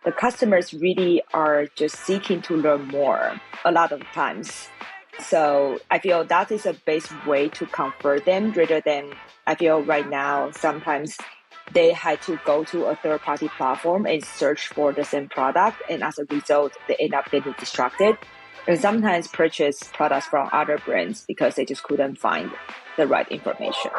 the customers really are just seeking to learn more a lot of times. So I feel that is the best way to convert them rather than I feel right now sometimes they had to go to a third-party platform and search for the same product. And as a result, they end up getting distracted and sometimes purchase products from other brands because they just couldn't find the right information.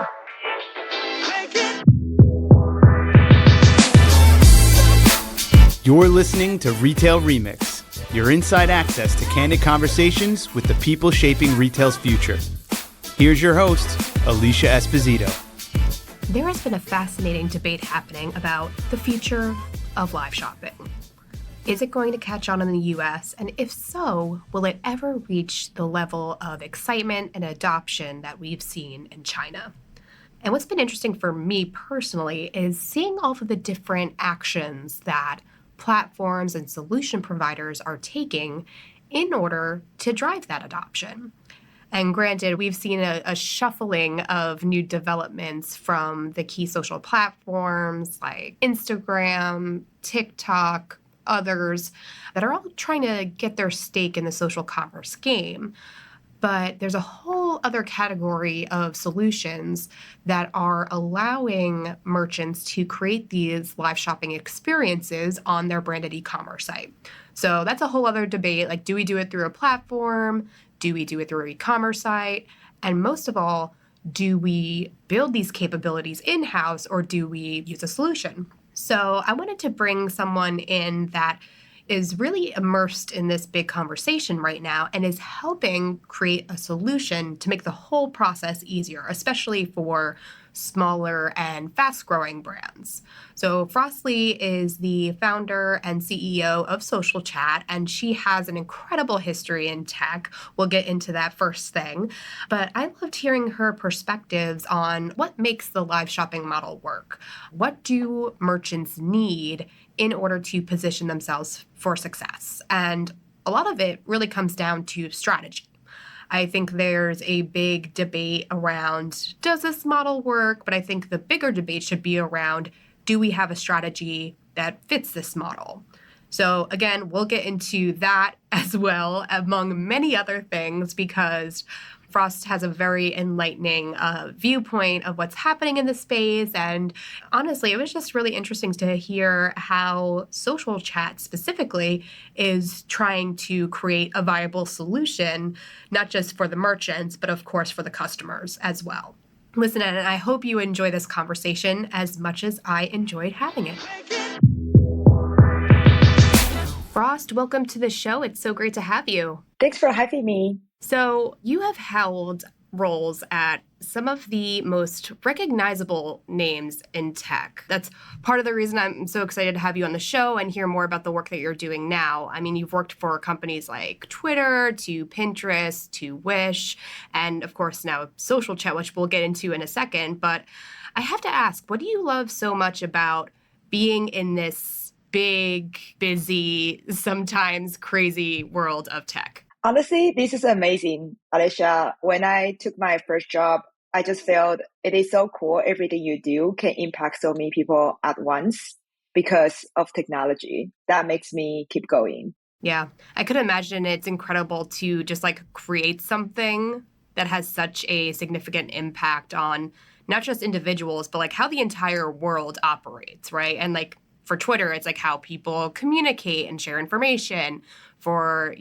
You're listening to Retail Remix, your inside access to candid conversations with the people shaping retail's future. Here's your host, Alicia Esposito. There has been a fascinating debate happening about the future of live shopping. Is it going to catch on in the US? And if so, will it ever reach the level of excitement and adoption that we've seen in China? And what's been interesting for me personally is seeing all of the different actions that platforms and solution providers are taking in order to drive that adoption. And granted, we've seen a shuffling of new developments from the key social platforms like Instagram, TikTok, others that are all trying to get their stake in the social commerce game. But there's a whole other category of solutions that are allowing merchants to create these live shopping experiences on their branded e-commerce site. So that's a whole other debate. Like, do we do it through a platform? Do we do it through an e-commerce site? And most of all, do we build these capabilities in-house or do we use a solution? So I wanted to bring someone in that is really immersed in this big conversation right now and is helping create a solution to make the whole process easier, especially for smaller and fast-growing brands. So Frostly is the founder and CEO of Social Chat, and she has an incredible history in tech. We'll get into that first thing. But I loved hearing her perspectives on what makes the live shopping model work. What do merchants need in order to position themselves for success? And a lot of it really comes down to strategy. I think there's a big debate around, does this model work? But I think the bigger debate should be around, do we have a strategy that fits this model? So again, we'll get into that as well, among many other things, because Frost has a very enlightening viewpoint of what's happening in the space. And honestly, it was just really interesting to hear how Social Chat specifically is trying to create a viable solution, not just for the merchants, but of course for the customers as well. Listen, and I hope you enjoy this conversation as much as I enjoyed having it. Frost, welcome to the show. It's so great to have you. Thanks for having me. So you have held roles at some of the most recognizable names in tech. That's part of the reason I'm so excited to have you on the show and hear more about the work that you're doing now. I mean, you've worked for companies like Twitter, to Pinterest, to Wish, and of course now Social Chat, which we'll get into in a second. But I have to ask, what do you love so much about being in this big, busy, sometimes crazy world of tech? Honestly, this is amazing, Alicia. When I took my first job, I just felt it is so cool. Everything you do can impact so many people at once because of technology. That makes me keep going. Yeah, I could imagine it's incredible to just like create something that has such a significant impact on not just individuals, but like how the entire world operates, right? And like for Twitter, it's like how people communicate and share information. For,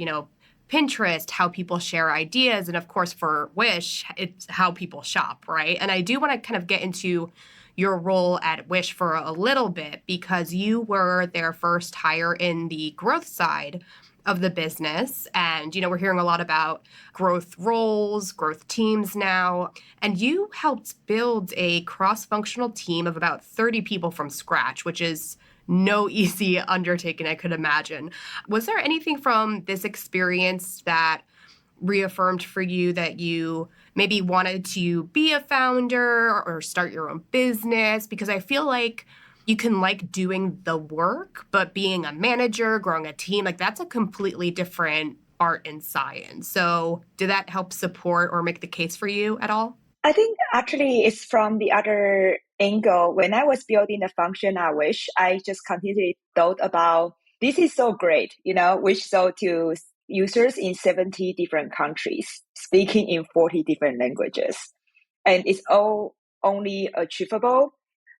Pinterest, how people share ideas. And of course, for Wish, it's how people shop, right? And I do want to kind of get into your role at Wish for a little bit because you were their first hire in the growth side of the business. And, we're hearing a lot about growth roles, growth teams now. And you helped build a cross-functional team of about 30 people from scratch, which is no easy undertaking, I could imagine. Was there anything from this experience that reaffirmed for you that you maybe wanted to be a founder or start your own business? Because I feel like you can like doing the work, but being a manager, growing a team, like that's a completely different art and science. So did that help support or make the case for you at all? I think actually it's from the other angle. When I was building the function at Wish, I just continually thought about this is so great, which sold to users in 70 different countries, speaking in 40 different languages. And it's all only achievable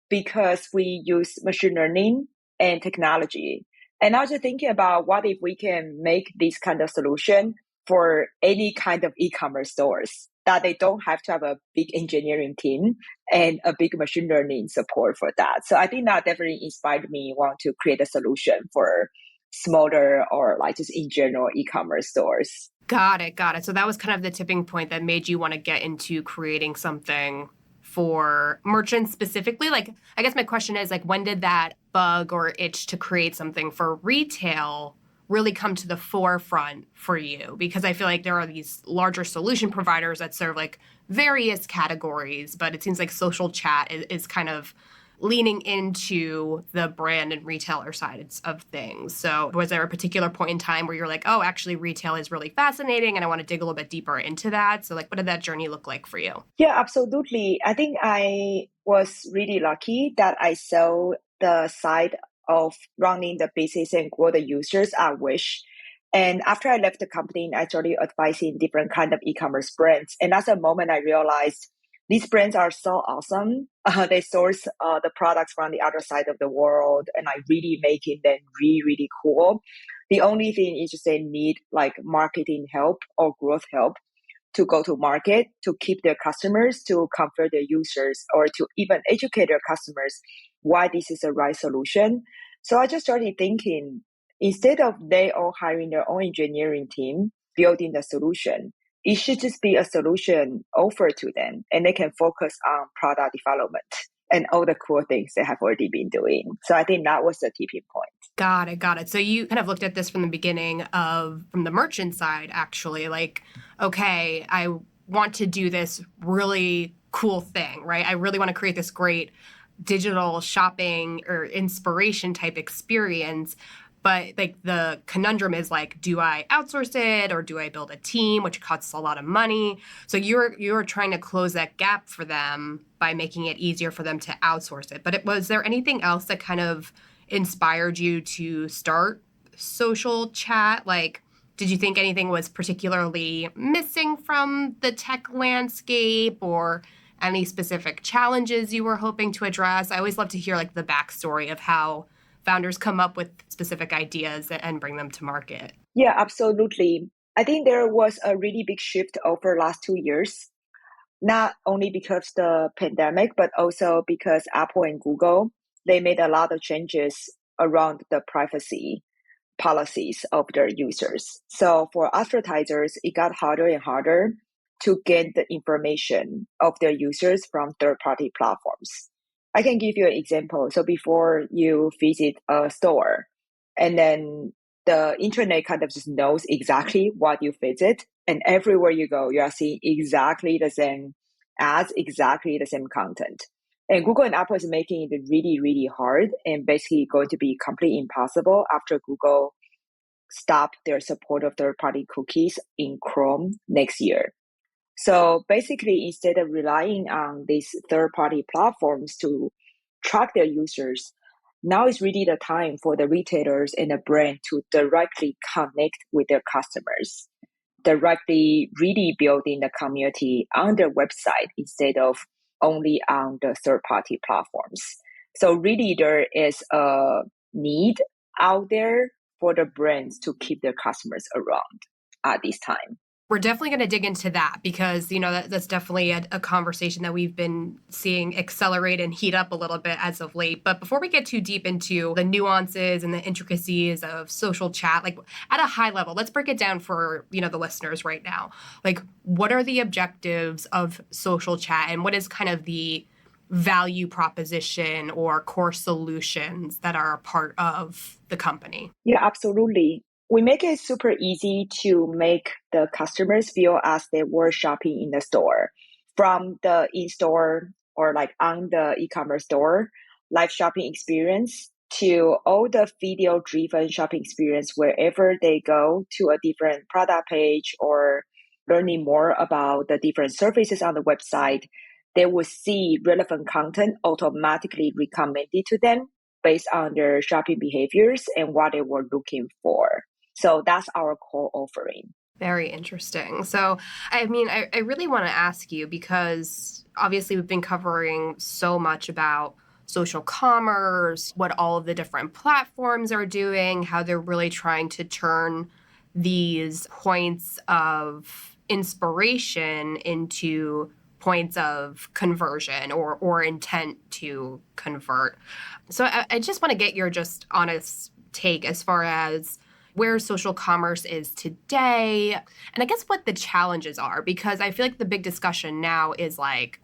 because we use machine learning and technology. And I was just thinking about what if we can make this kind of solution for any kind of e-commerce stores, that they don't have to have a big engineering team and a big machine learning support for that. So I think that definitely inspired me want to create a solution for smaller or like just in general e-commerce stores. Got it. Got it. So that was kind of the tipping point that made you want to get into creating something for merchants specifically. Like, I guess my question is, like, when did that bug or itch to create something for retail really come to the forefront for you? Because I feel like there are these larger solution providers that serve like various categories, but it seems like social chat is kind of leaning into the brand and retailer sides of things. So was there a particular point in time where you're like, oh, actually retail is really fascinating and I want to dig a little bit deeper into that? So like, what did that journey look like for you? Yeah, absolutely. I think I was really lucky that I saw the side of running the business and grow the users I wish. And after I left the company, I started advising different kind of e-commerce brands. And that's the moment I realized these brands are so awesome. They source the products from the other side of the world and I really making them really, really cool. The only thing is just they need like marketing help or growth help to go to market, to keep their customers, to convert their users, or to even educate their customers why this is the right solution. So I just started thinking, instead of they all hiring their own engineering team, building the solution, it should just be a solution offered to them and they can focus on product development and all the cool things they have already been doing. So I think that was the tipping point. Got it. Got it. So you kind of looked at this from the beginning from the merchant side, actually, like, okay, I want to do this really cool thing, right? I really want to create this great digital shopping or inspiration type experience. But like the conundrum is like, do I outsource it or do I build a team, which costs a lot of money? So you're trying to close that gap for them by making it easier for them to outsource it. But was there anything else that kind of inspired you to start social chat? Like, did you think anything was particularly missing from the tech landscape or any specific challenges you were hoping to address? I always love to hear like the backstory of how founders come up with specific ideas and bring them to market. Yeah, absolutely. I think there was a really big shift over last 2 years, not only because the pandemic, but also because Apple and Google, they made a lot of changes around the privacy policies of their users. So for advertisers, it got harder and harder to get the information of their users from third-party platforms. I can give you an example. So before you visit a store, and then the internet kind of just knows exactly what you visit, and everywhere you go, you are seeing exactly the same ads, exactly the same content. And Google and Apple is making it really, really hard and basically going to be completely impossible after Google stopped their support of third-party cookies in Chrome next year. So basically, instead of relying on these third-party platforms to track their users, now is really the time for the retailers and the brand to directly connect with their customers, directly really building the community on their website instead of only on the third-party platforms. So really there is a need out there for the brands to keep their customers around at this time. We're definitely going to dig into that because, that's definitely a conversation that we've been seeing accelerate and heat up a little bit as of late. But before we get too deep into the nuances and the intricacies of social chat, like at a high level, let's break it down for, the listeners right now. Like, what are the objectives of social chat and what is kind of the value proposition or core solutions that are a part of the company? Yeah, absolutely. We make it super easy to make the customers feel as they were shopping in the store. From the in-store or like on the e-commerce store, live shopping experience to all the video-driven shopping experience wherever they go to a different product page or learning more about the different services on the website, they will see relevant content automatically recommended to them based on their shopping behaviors and what they were looking for. So that's our core offering. Very interesting. So, I mean, I really want to ask you because obviously we've been covering so much about social commerce, what all of the different platforms are doing, how they're really trying to turn these points of inspiration into points of conversion or intent to convert. So I just want to get your just honest take as far as where social commerce is today, and I guess what the challenges are, because I feel like the big discussion now is like,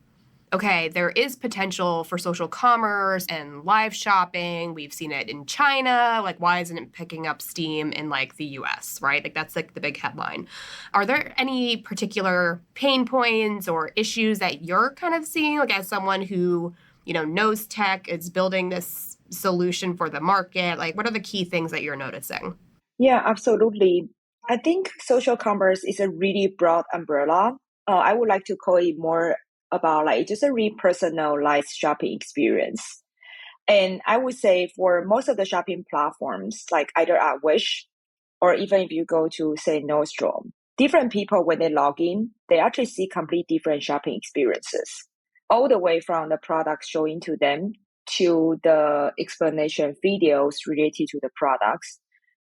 okay, there is potential for social commerce and live shopping. We've seen it in China. Like, why isn't it picking up steam in like the US, right? Like, that's like the big headline. Are there any particular pain points or issues that you're kind of seeing, like as someone who, knows tech, is building this solution for the market? Like, what are the key things that you're noticing? Yeah, absolutely. I think social commerce is a really broad umbrella. I would like to call it more about like just a really personalized shopping experience. And I would say for most of the shopping platforms, like either at Wish or even if you go to say Nordstrom, different people when they log in, they actually see complete different shopping experiences, all the way from the products showing to them to the explanation videos related to the products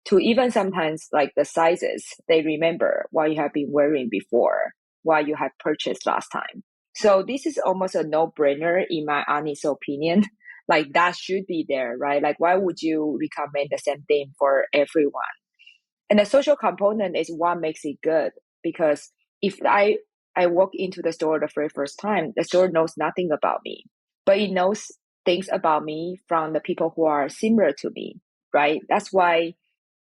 to even sometimes like the sizes they remember what you have been wearing before, what you had purchased last time. So this is almost a no-brainer in my honest opinion. Like that should be there, right? Like why would you recommend the same thing for everyone? And the social component is what makes it good, because if I walk into the store the very first time, the store knows nothing about me, but it knows things about me from the people who are similar to me, right? That's why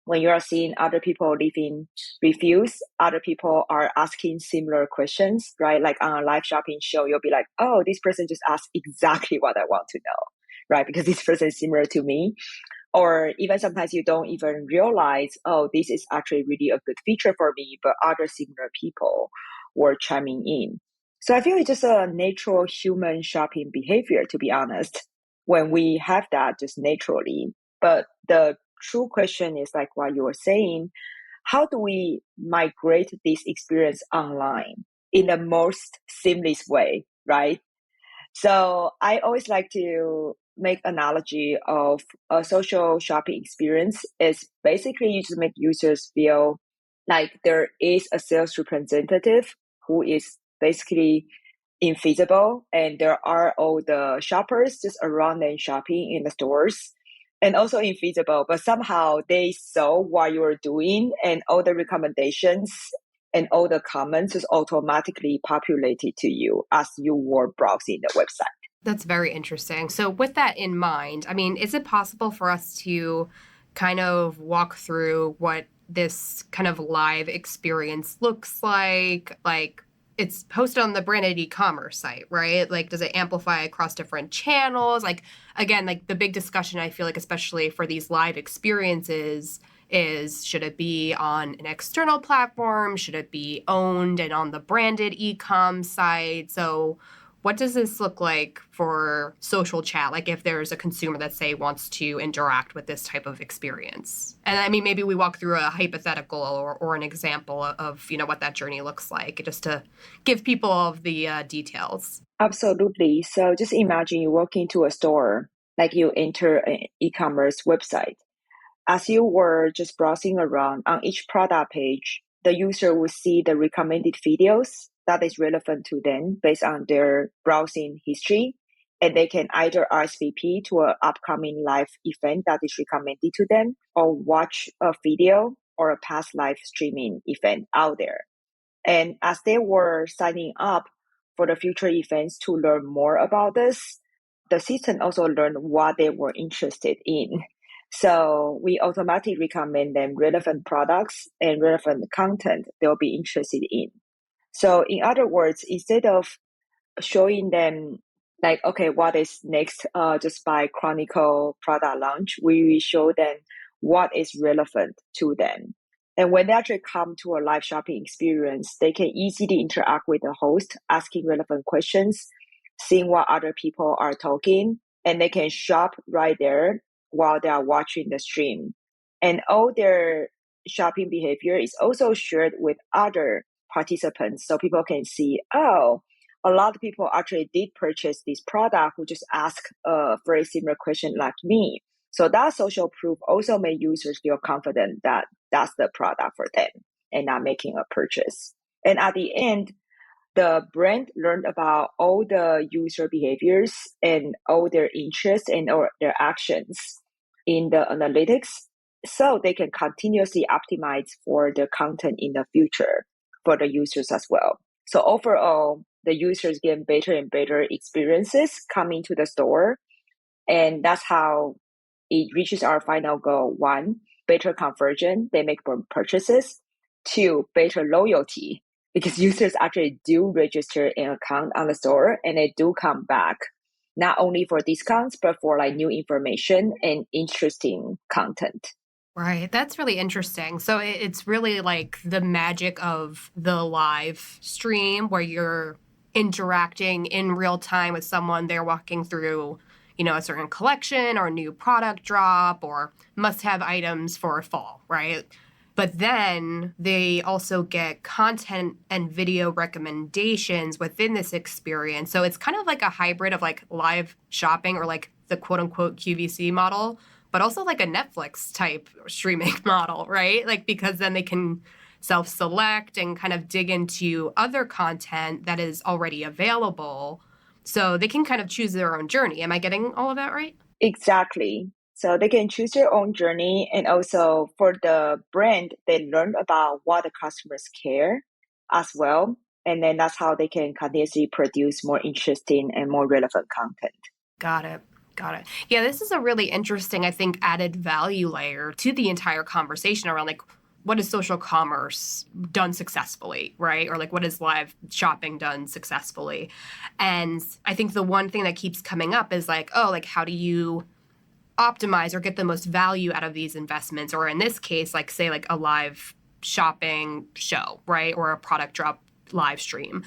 when you are seeing other people leaving reviews, other people are asking similar questions, right? Like on a live shopping show, you'll be like, oh, this person just asked exactly what I want to know, right? Because this person is similar to me. Or even sometimes you don't even realize, oh, this is actually really a good feature for me, but other similar people were chiming in. So I feel it's just a natural human shopping behavior, to be honest, when we have that just naturally. But the true question is like what you were saying, how do we migrate this experience online in the most seamless way, right? So I always like to make analogy of a social shopping experience is basically you just make users feel like there is a sales representative who is basically invisible, and there are all the shoppers just around and shopping in the stores and also invisible, but somehow they saw what you're doing and all the recommendations and all the comments is automatically populated to you as you were browsing the website. That's very interesting. So, with that in mind, I mean, is it possible for us to kind of walk through what this kind of live experience looks like? Like, it's posted on the branded e-commerce site, right? Like, does it amplify across different channels? Like, again, like the big discussion I feel like, especially for these live experiences, is should it be on an external platform? Should it be owned and on the branded e-com site? So, what does this look like for social chat? Like if there's a consumer that say wants to interact with this type of experience. And I mean, maybe we walk through a hypothetical or an example of, what that journey looks like, just to give people all of the details. Absolutely. So just imagine you walk into a store, like you enter an e-commerce website. As you were just browsing around on each product page, the user will see the recommended videos that is relevant to them based on their browsing history. And they can either RSVP to an upcoming live event that is recommended to them or watch a video or a past live streaming event out there. And as they were signing up for the future events to learn more about this, the system also learned what they were interested in. So we automatically recommend them relevant products and relevant content they'll be interested in. So in other words, instead of showing them like, okay, what is next, just by chronicle product launch, we show them what is relevant to them. And when they actually come to a live shopping experience, they can easily interact with the host, asking relevant questions, seeing what other people are talking, and they can shop right there while they are watching the stream. And all their shopping behavior is also shared with other participants. So people can see, oh, a lot of people actually did purchase this product who just ask a very similar question like me. So that social proof also made users feel confident that that's the product for them and not making a purchase. And at the end, the brand learned about all the user behaviors and all their interests and or their actions in the analytics so they can continuously optimize for the content in the future for the users as well. So overall, the users get better and better experiences coming to the store. And that's how it reaches our final goal. One, better conversion, they make more purchases. Two, better loyalty, because users actually do register an account on the store and they do come back, not only for discounts, but for like new information and interesting content. Right. That's really interesting. So it's really like the magic of the live stream where you're interacting in real time with someone. They're walking through, a certain collection or new product drop or must-have items for fall, right? But then they also get content and video recommendations within this experience. So it's kind of like a hybrid of like live shopping or like the quote unquote QVC model, but also like a Netflix type streaming model, right? Like, because then they can self-select and kind of dig into other content that is already available. So they can kind of choose their own journey. Am I getting all of that right? Exactly. So they can choose their own journey. And also for the brand, they learn about what the customers care as well. And then that's how they can continuously produce more interesting and more relevant content. Got it. Got it. Yeah, this is a really interesting, I think, added value layer to the entire conversation around like what is social commerce done successfully, right? Or like what is live shopping done successfully? And I think the one thing that keeps coming up is like, oh, like how do you optimize or get the most value out of these investments? Or in this case, like say like a live shopping show, right? Or a product drop live stream.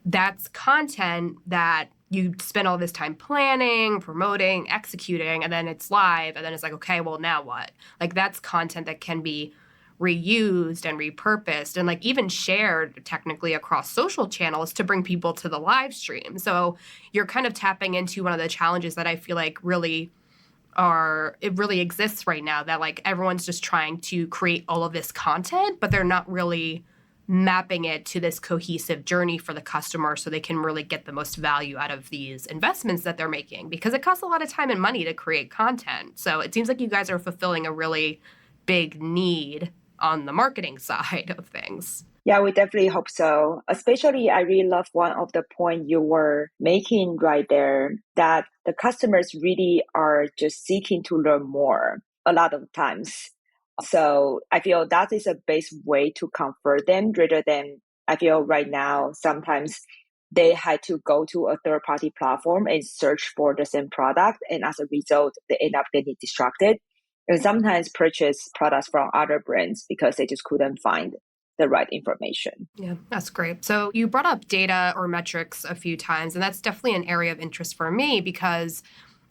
That's content that you spend all this time planning, promoting, executing, and then it's live, and then it's like, okay, well, now what? Like that's content that can be reused and repurposed and like even shared technically across social channels to bring people to the live stream. So you're kind of tapping into one of the challenges that I feel like it really exists right now, that like everyone's just trying to create all of this content, but they're not really mapping it to this cohesive journey for the customer so they can really get the most value out of these investments that they're making, because it costs a lot of time and money to create content. So it seems like you guys are fulfilling a really big need on the marketing side of things. Yeah, we definitely hope so. Especially, I really love one of the point you were making right there, that the customers really are just seeking to learn more a lot of times. So I feel that is a best way to convert them rather than I feel right now, sometimes they had to go to a third party platform and search for the same product. And as a result, they end up getting distracted and sometimes purchase products from other brands because they just couldn't find the right information. Yeah, that's great. So you brought up data or metrics a few times, and that's definitely an area of interest for me because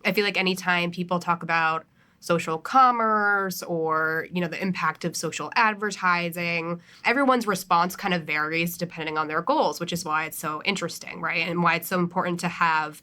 I feel like anytime people talk about social commerce or, the impact of social advertising, everyone's response kind of varies depending on their goals, which is why it's so interesting, right? And why it's so important to have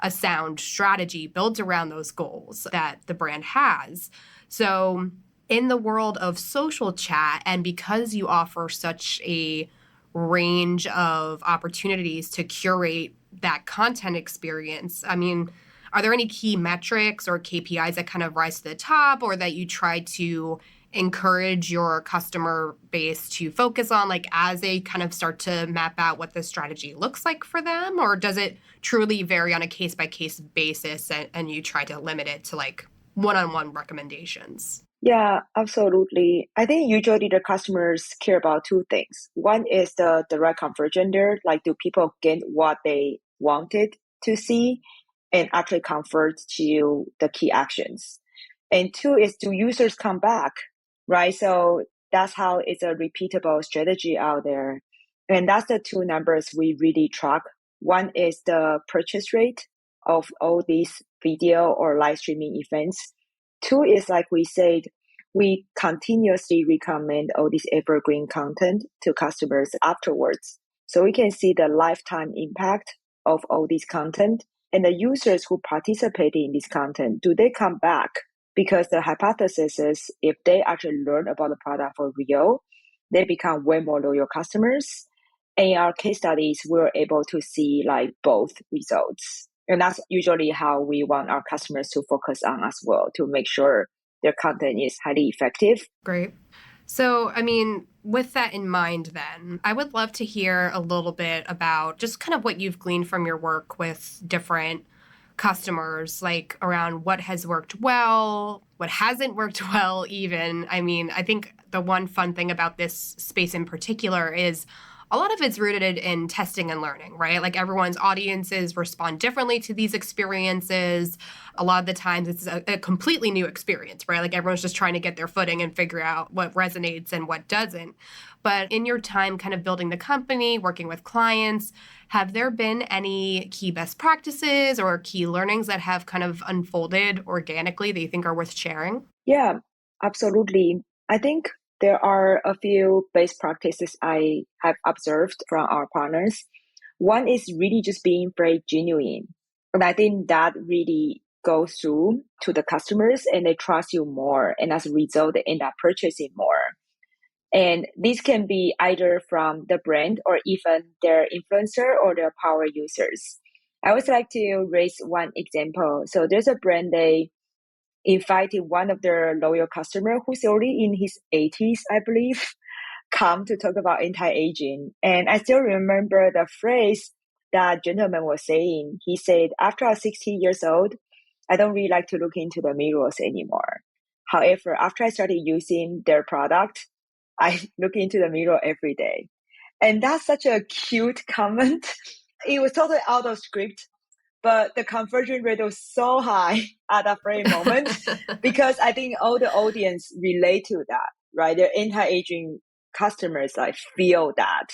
a sound strategy built around those goals that the brand has. So in the world of social chat, and because you offer such a range of opportunities to curate that content experience, I mean, are there any key metrics or KPIs that kind of rise to the top or that you try to encourage your customer base to focus on, like as they kind of start to map out what the strategy looks like for them? Or does it truly vary on a case-by-case basis and you try to limit it to like one-on-one recommendations? Yeah, absolutely. I think usually the customers care about two things. One is the direct conversion there, like do people get what they wanted to see and actually convert to the key actions. And two is do users come back, right? So that's how it's a repeatable strategy out there. And that's the two numbers we really track. One is the purchase rate of all these video or live streaming events. Two is like we said, we continuously recommend all this evergreen content to customers afterwards. So we can see the lifetime impact of all this content, and the users who participate in this content, do they come back? Because the hypothesis is if they actually learn about the product for real, they become way more loyal customers. And in our case studies, we're able to see like both results. And that's usually how we want our customers to focus on as well, to make sure their content is highly effective. Great. So, I mean, with that in mind, then, I would love to hear a little bit about just kind of what you've gleaned from your work with different customers, like around what has worked well, what hasn't worked well, even. I mean, I think the one fun thing about this space in particular is a lot of it's rooted in testing and learning, right? Like everyone's audiences respond differently to these experiences. A lot of the times it's a completely new experience, right? Like everyone's just trying to get their footing and figure out what resonates and what doesn't. But in your time kind of building the company, working with clients, have there been any key best practices or key learnings that have kind of unfolded organically that you think are worth sharing? Yeah, absolutely. I think there are a few best practices I have observed from our partners. One is really just being very genuine. And I think that really goes through to the customers and they trust you more. And as a result, they end up purchasing more. And this can be either from the brand or even their influencer or their power users. I always like to raise one example. So there's a brand, they invited one of their loyal customer who's already in his 80s, I believe, come to talk about anti-aging. And I still remember the phrase that gentleman was saying. He said, after I'm 60 years old, I don't really like to look into the mirrors anymore. However, after I started using their product, I look into the mirror every day. And that's such a cute comment. It was totally out of script, but the conversion rate was so high at that very moment because I think all the audience relate to that, right? The anti-aging customers like feel that.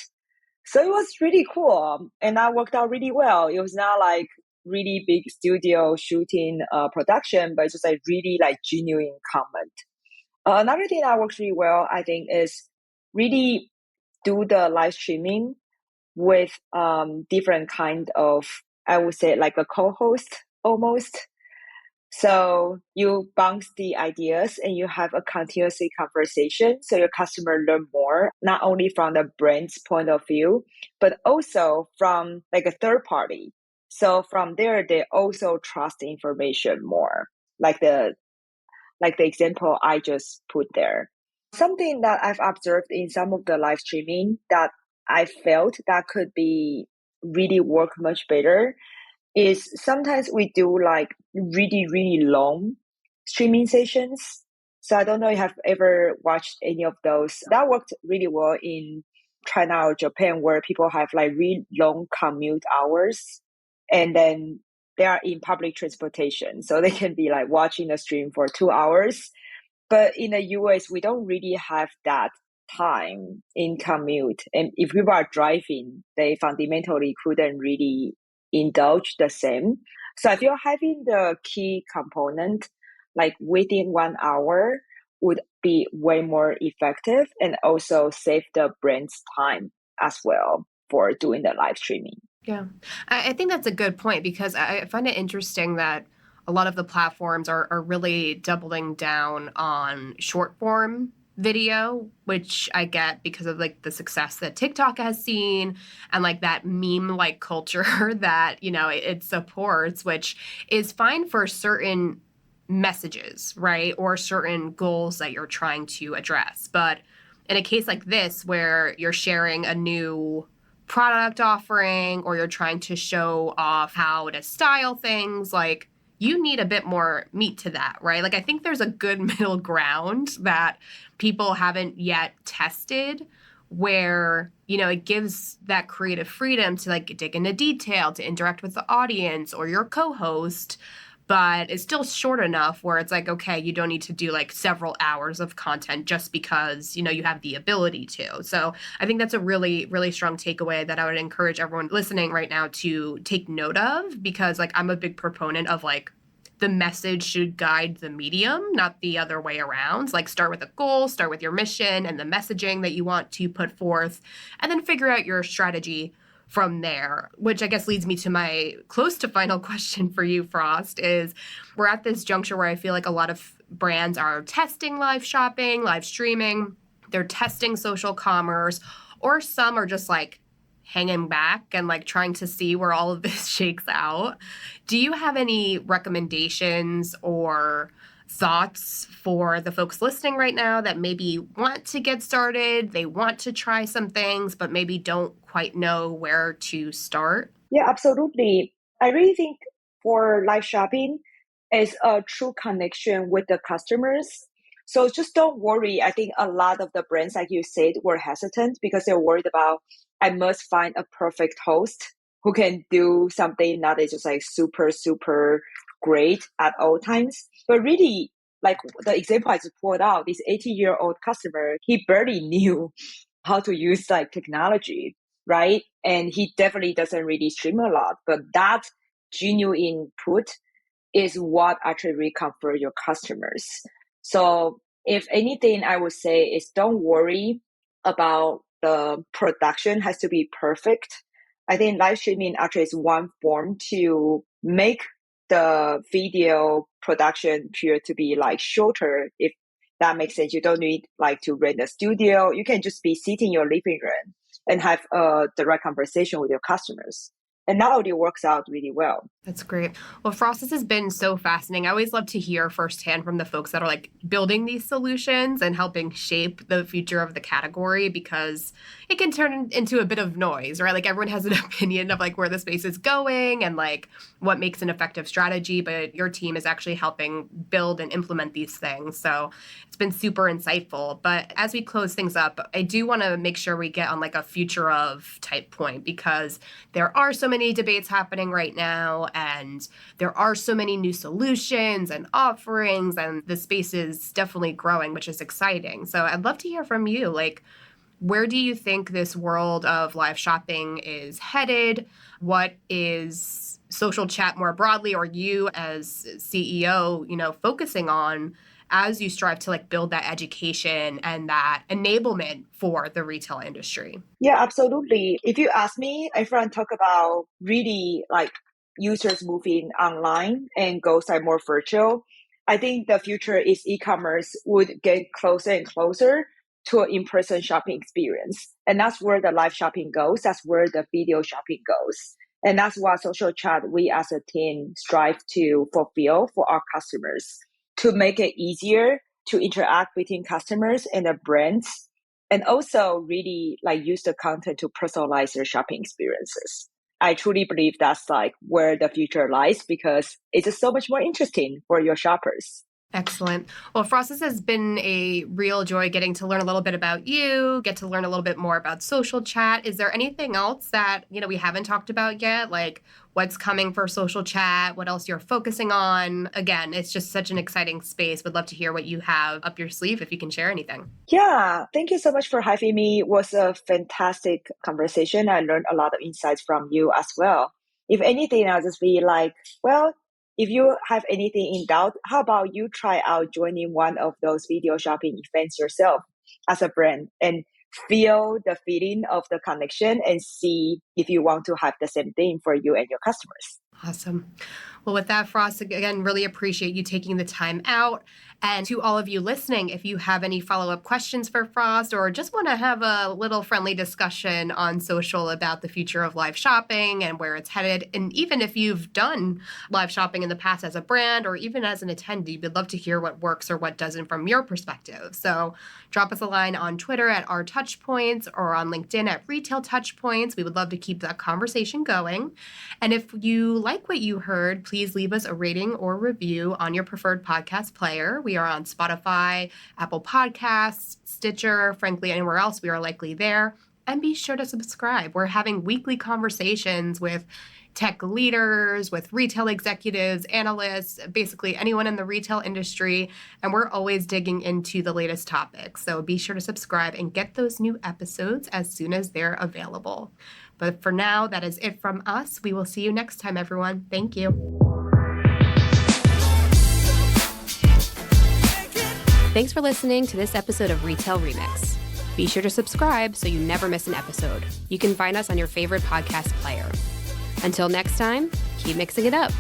So it was really cool. And that worked out really well. It was not like really big studio shooting production, but just like really like genuine comment. Another thing that works really well, I think, is really do the live streaming with different kind of, I would say, like a co-host almost. So you bounce the ideas and you have a continuously conversation. So your customer learn more, not only from the brand's point of view, but also from like a third party. So from there, they also trust the information more, like the example I just put there. Something that I've observed in some of the live streaming that I felt that could be really work much better is sometimes we do like really, really long streaming sessions. So I don't know if you have ever watched any of those. That worked really well in China or Japan where people have like really long commute hours and then they are in public transportation. So they can be like watching the stream for 2 hours. But in the US, we don't really have that time in commute. And if people are driving, they fundamentally couldn't really indulge the same. So I feel having the key component like within 1 hour would be way more effective and also save the brand's time as well for doing the live streaming. Yeah, I think that's a good point because I find it interesting that a lot of the platforms are really doubling down on short form video, which I get because of like the success that TikTok has seen and like that meme like culture that, you know, it supports, which is fine for certain messages, right? Or certain goals that you're trying to address. But in a case like this, where you're sharing a new product offering or you're trying to show off how to style things, like you need a bit more meat to that, right? Like I think there's a good middle ground that people haven't yet tested where, you know, it gives that creative freedom to like dig into detail, to interact with the audience or your co-host, but it's still short enough where it's like, okay, you don't need to do like several hours of content just because, you know, you have the ability to. So I think that's a really, really strong takeaway that I would encourage everyone listening right now to take note of because like I'm a big proponent of like the message should guide the medium, not the other way around. Like start with a goal, start with your mission and the messaging that you want to put forth, and then figure out your strategy from there, which I guess leads me to my close to final question for you, Frost, is we're at this juncture where I feel like a lot of brands are testing live shopping, live streaming, they're testing social commerce, or some are just like hanging back and like trying to see where all of this shakes out. Do you have any recommendations or thoughts for the folks listening right now that maybe want to get started, they want to try some things, but maybe don't quite know where to start? Yeah, absolutely. I really think for live shopping is a true connection with the customers. So just don't worry. I think a lot of the brands, like you said, were hesitant because they're worried about, I must find a perfect host who can do something that is just like super, super great at all times. But really, like the example I just pulled out, this 80-year-old customer, he barely knew how to use like technology, right? And he definitely doesn't really stream a lot, but that genuine input is what actually really comfort your customers. So if anything, I would say is don't worry about the production has to be perfect. I think live streaming actually is one form to make the video production period to be like shorter, if that makes sense. You don't need like to rent a studio. You can just be sitting in your living room and have a direct conversation with your customers. And that already works out really well. That's great. Well, Frost, this has been so fascinating. I always love to hear firsthand from the folks that are like building these solutions and helping shape the future of the category, because it can turn into a bit of noise, right? Like everyone has an opinion of like where the space is going and like what makes an effective strategy, but your team is actually helping build and implement these things. So it's been super insightful. But as we close things up, I do want to make sure we get on like a future of type point, because there are so many debates happening right now, and there are so many new solutions and offerings, and the space is definitely growing, which is exciting. So I'd love to hear from you. Like, where do you think this world of live shopping is headed? What is social chat more broadly, or you as CEO, focusing on as you strive to like build that education and that enablement for the retail industry? Yeah, absolutely. If you ask me, everyone talk about really like users moving online and goes like more virtual. I think the future is e-commerce would get closer and closer to an in-person shopping experience. And that's where the live shopping goes. That's where the video shopping goes. And that's what social chat we as a team strive to fulfill for our customers, to make it easier to interact between customers and the brands, and also really like use the content to personalize their shopping experiences. I truly believe that's like where the future lies, because it's just so much more interesting for your shoppers. Excellent. Well, Frost, this has been a real joy getting to learn a little bit about you, get to learn a little bit more about social chat. Is there anything else that, we haven't talked about yet? Like what's coming for social chat, what else you're focusing on? Again, it's just such an exciting space. Would love to hear what you have up your sleeve if you can share anything. Yeah, thank you so much for having me. It was a fantastic conversation. I learned a lot of insights from you as well. If anything, I'll just be like, well, if you have anything in doubt, how about you try out joining one of those video shopping events yourself as a brand and feel the feeling of the connection and see if you want to have the same thing for you and your customers. Awesome. Well, with that, Frost, again, really appreciate you taking the time out. And to all of you listening, if you have any follow-up questions for Frost or just want to have a little friendly discussion on social about the future of live shopping and where it's headed, and even if you've done live shopping in the past as a brand or even as an attendee, we'd love to hear what works or what doesn't from your perspective. So drop us a line on Twitter at our Touchpoints or on LinkedIn at Retail Touchpoints. We would love to keep that conversation going. And if you like what you heard, please leave us a rating or review on your preferred podcast player. We are on Spotify, Apple Podcasts, Stitcher, frankly, anywhere else we are likely there. And be sure to subscribe. We're having weekly conversations with tech leaders, with retail executives, analysts, basically anyone in the retail industry. And we're always digging into the latest topics. So be sure to subscribe and get those new episodes as soon as they're available. But for now, that is it from us. We will see you next time, everyone. Thank you. Thanks for listening to this episode of Retail Remix. Be sure to subscribe so you never miss an episode. You can find us on your favorite podcast player. Until next time, keep mixing it up.